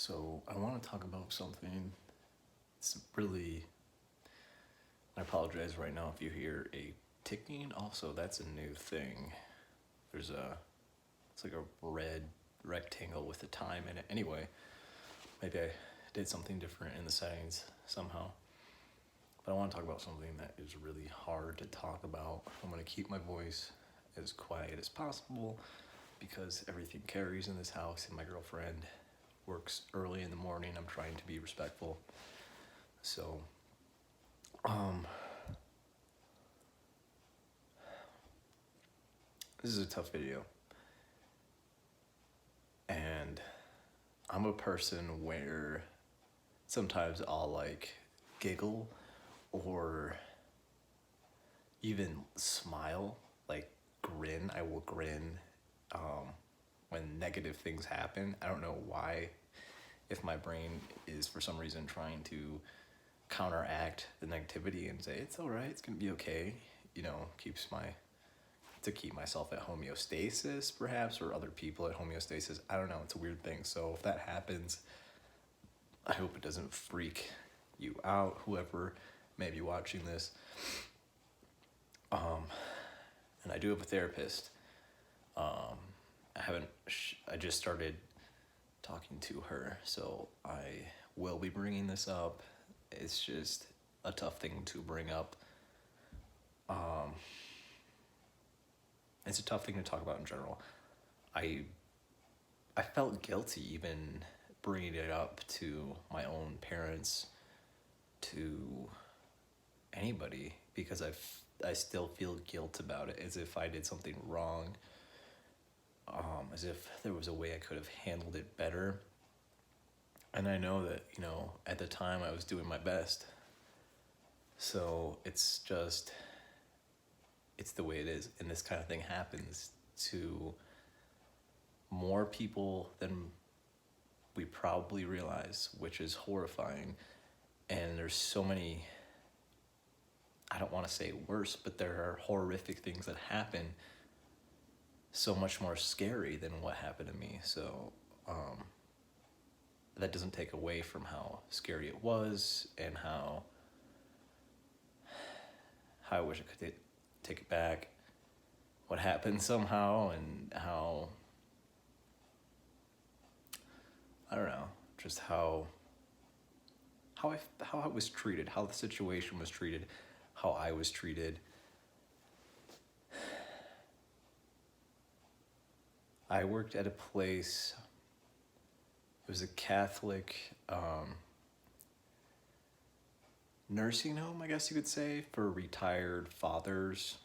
So I want to talk about something. It's really. I apologize right now if you hear a ticking. Also, that's a new thing. There's a. It's like a red rectangle with a time in it. Anyway, maybe I did something different in the settings somehow. But I want to talk about something that is really hard to talk about. I'm going to keep my voice as quiet as possible because everything carries in this house, and my girlfriend works early in the morning. I'm trying to be respectful. So, this is a tough video. And I'm a person where sometimes I'll like giggle or even smile, like grin. I will grin when negative things happen. I don't know why, if my brain is for some reason trying to counteract the negativity and say, it's all right, it's gonna be okay, to keep myself at homeostasis perhaps, or other people at homeostasis. I don't know, it's a weird thing. So if that happens, I hope it doesn't freak you out, whoever may be watching this. And I do have a therapist. I just started talking to her, so I will be bringing this up. It's just a tough thing to bring up. It's a tough thing to talk about in general. I felt guilty even bringing it up to my own parents, to anybody, because I still feel guilt about it, as if I did something wrong, as if there was a way I could have handled it better. And I know that, at the time I was doing my best. So it's the way it is. And this kind of thing happens to more people than we probably realize, which is horrifying. And there's so many, I don't want to say worse, but there are horrific things that happen so much more scary than what happened to me. So that doesn't take away from how scary it was, and how I wish I could take it back, what happened somehow, and how, I don't know, just how I was treated, how the situation was treated, how I was treated. I worked at a place, it was a Catholic nursing home, I guess you could say, for retired fathers.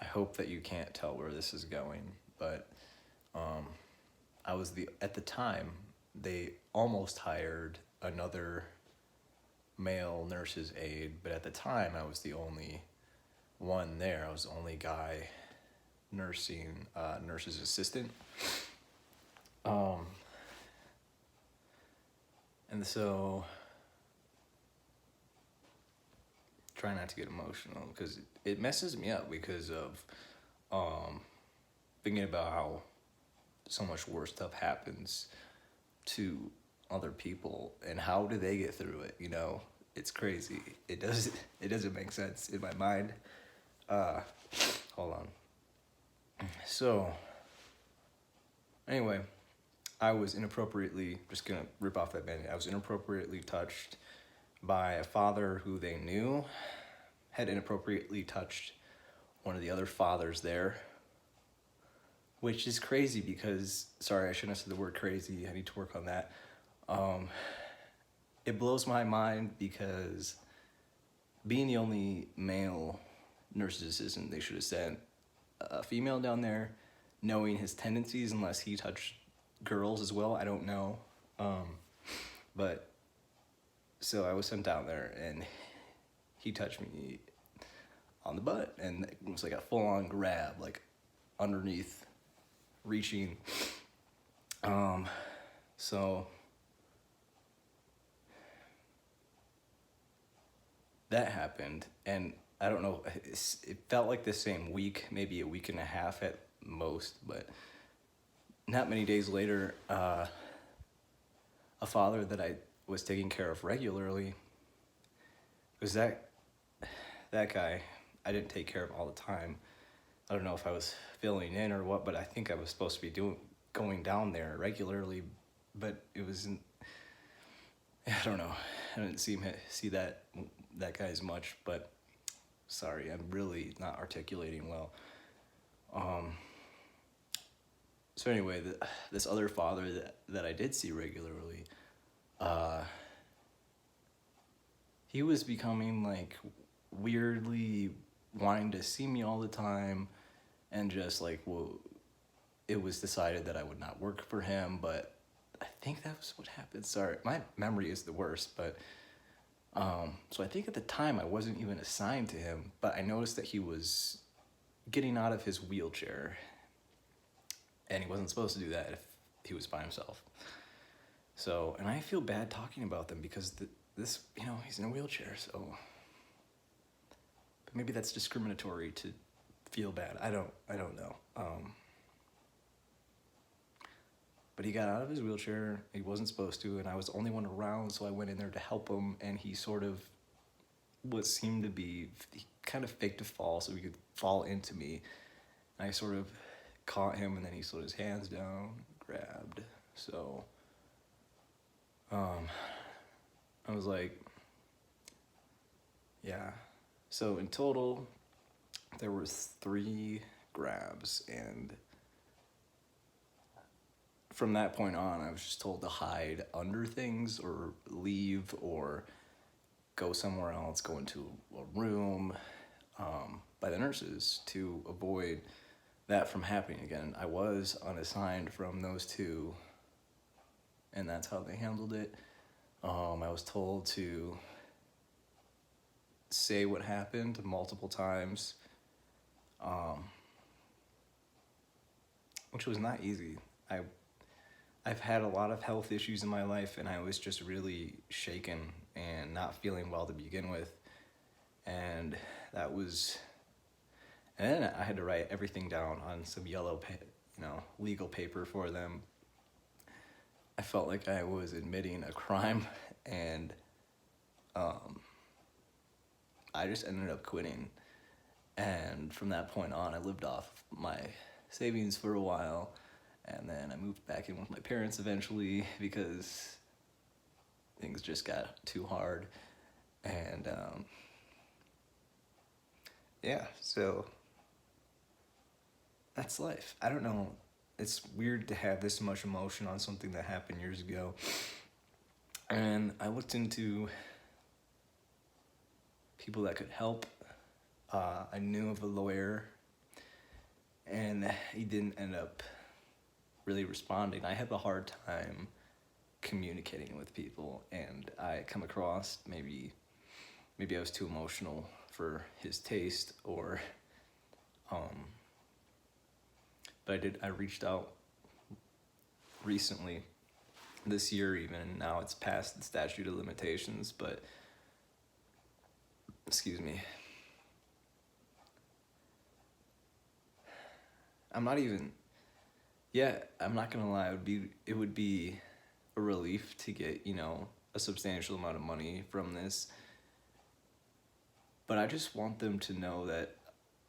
I hope that you can't tell where this is going, but at the time, they almost hired another male nurse's aide, but at the time I was the only one there. I was the only guy nurse's assistant. And so, try not to get emotional because it messes me up, because of thinking about how so much worse stuff happens to other people, and how do they get through it? It's crazy. It doesn't make sense in my mind. Hold on. So, anyway, I was inappropriately, just gonna rip off that band-aid, I was inappropriately touched by a father who they knew had inappropriately touched one of the other fathers there, which is crazy because, sorry, I shouldn't have said the word crazy, I need to work on that. It blows my mind because being the only male nurse's assistant, they should have sent a female down there, knowing his tendencies, unless he touched girls as well, I don't know. But so I was sent down there, and he touched me on the butt, and it was like a full-on grab, like underneath, reaching. So that happened, and I don't know, it felt like the same week, maybe a week and a half at most, but not many days later, a father that I was taking care of regularly. It was that guy. I didn't take care of all the time. I don't know if I was filling in or what, but I think I was supposed to be going down there regularly, but it wasn't. I don't know. I didn't see that guy as much, but sorry, I'm really not articulating well. So anyway, this other father that I did see regularly, he was becoming like weirdly wanting to see me all the time, and just like, well, it was decided that I would not work for him, but I think that was what happened. Sorry, my memory is the worst, but so I think at the time I wasn't even assigned to him, but I noticed that he was getting out of his wheelchair, and he wasn't supposed to do that if he was by himself. So, and I feel bad talking about them because this, he's in a wheelchair, so, but maybe that's discriminatory to feel bad. I don't know. But he got out of his wheelchair. He wasn't supposed to, and I was the only one around, so I went in there to help him, and he sort of he kind of faked a fall so he could fall into me. And I sort of caught him, and then he slid his hands down, grabbed. So, I was like, yeah. So in total, there was 3 grabs, and from that point on, I was just told to hide under things or leave or go somewhere else, go into a room by the nurses to avoid that from happening again. I was unassigned from those 2, and that's how they handled it. I was told to say what happened multiple times, which was not easy. I've had a lot of health issues in my life, and I was just really shaken and not feeling well to begin with. And then I had to write everything down on some yellow, legal paper for them. I felt like I was admitting a crime, and I just ended up quitting. And from that point on, I lived off my savings for a while. And then I moved back in with my parents eventually because things just got too hard. And yeah, so that's life. I don't know. It's weird to have this much emotion on something that happened years ago. And I looked into people that could help. I knew of a lawyer, and he didn't end up really responding. I have a hard time communicating with people, and I come across maybe I was too emotional for his taste, or but I reached out recently this year even, and now it's past the statute of limitations, but excuse me, I'm not gonna lie, it would be a relief to get, a substantial amount of money from this. But I just want them to know that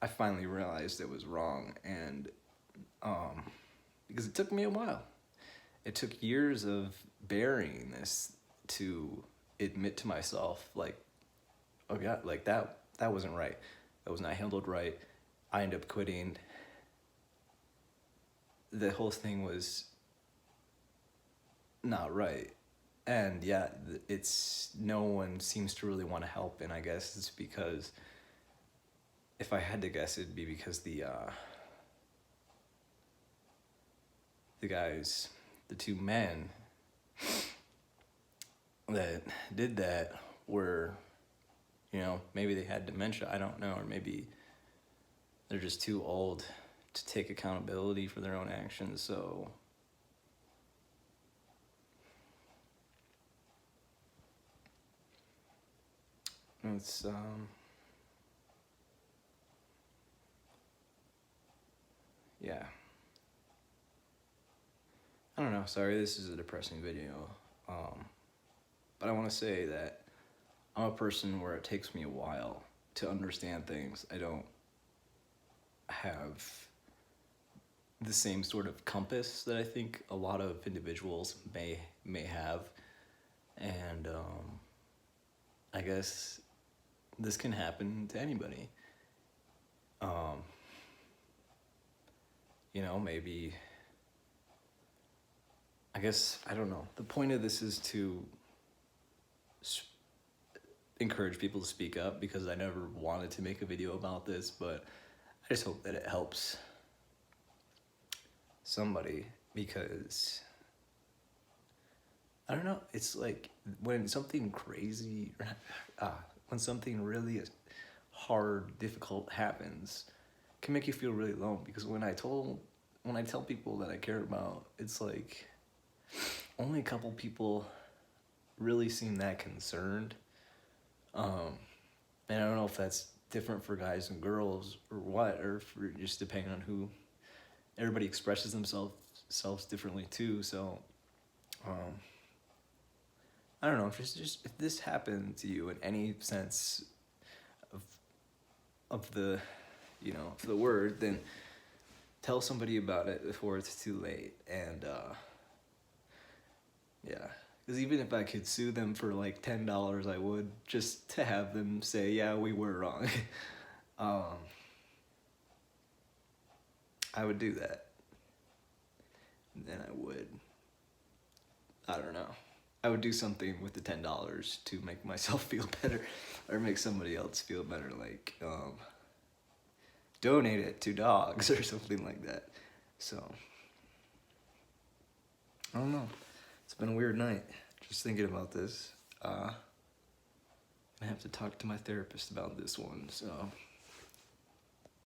I finally realized it was wrong, and because it took me a while. It took years of burying this to admit to myself, like, oh God, like that wasn't right. That was not handled right. I ended up quitting. The whole thing was not right. And yeah, no one seems to really want to help, and I guess it's because, if I had to guess, it'd be because the guys, the 2 men that did that were, maybe they had dementia, I don't know, or maybe they're just too old to take accountability for their own actions, so it's yeah. I don't know, sorry, this is a depressing video. But I want to say that I'm a person where it takes me a while to understand things. I don't have the same sort of compass that I think a lot of individuals may have, and I guess this can happen to anybody. Um, Maybe, I guess, I don't know. The point of this is to encourage people to speak up, because I never wanted to make a video about this, but I just hope that it helps somebody, because I don't know, it's like when something crazy, when something really hard, difficult happens, it can make you feel really alone, because when I tell people that I care about, it's like only a couple people really seem that concerned. And I don't know if that's different for guys and girls or what, or for just depending on who. Everybody expresses themselves differently too. So, I don't know. If this happened to you in any sense of the, of the word, then tell somebody about it before it's too late. And yeah. Because even if I could sue them for like $10, I would, just to have them say, yeah, we were wrong. I would do that. And then I don't know. I would do something with the $10 to make myself feel better, or make somebody else feel better, like donate it to dogs or something like that. So, I don't know. It's been a weird night, just thinking about this. I have to talk to my therapist about this one, so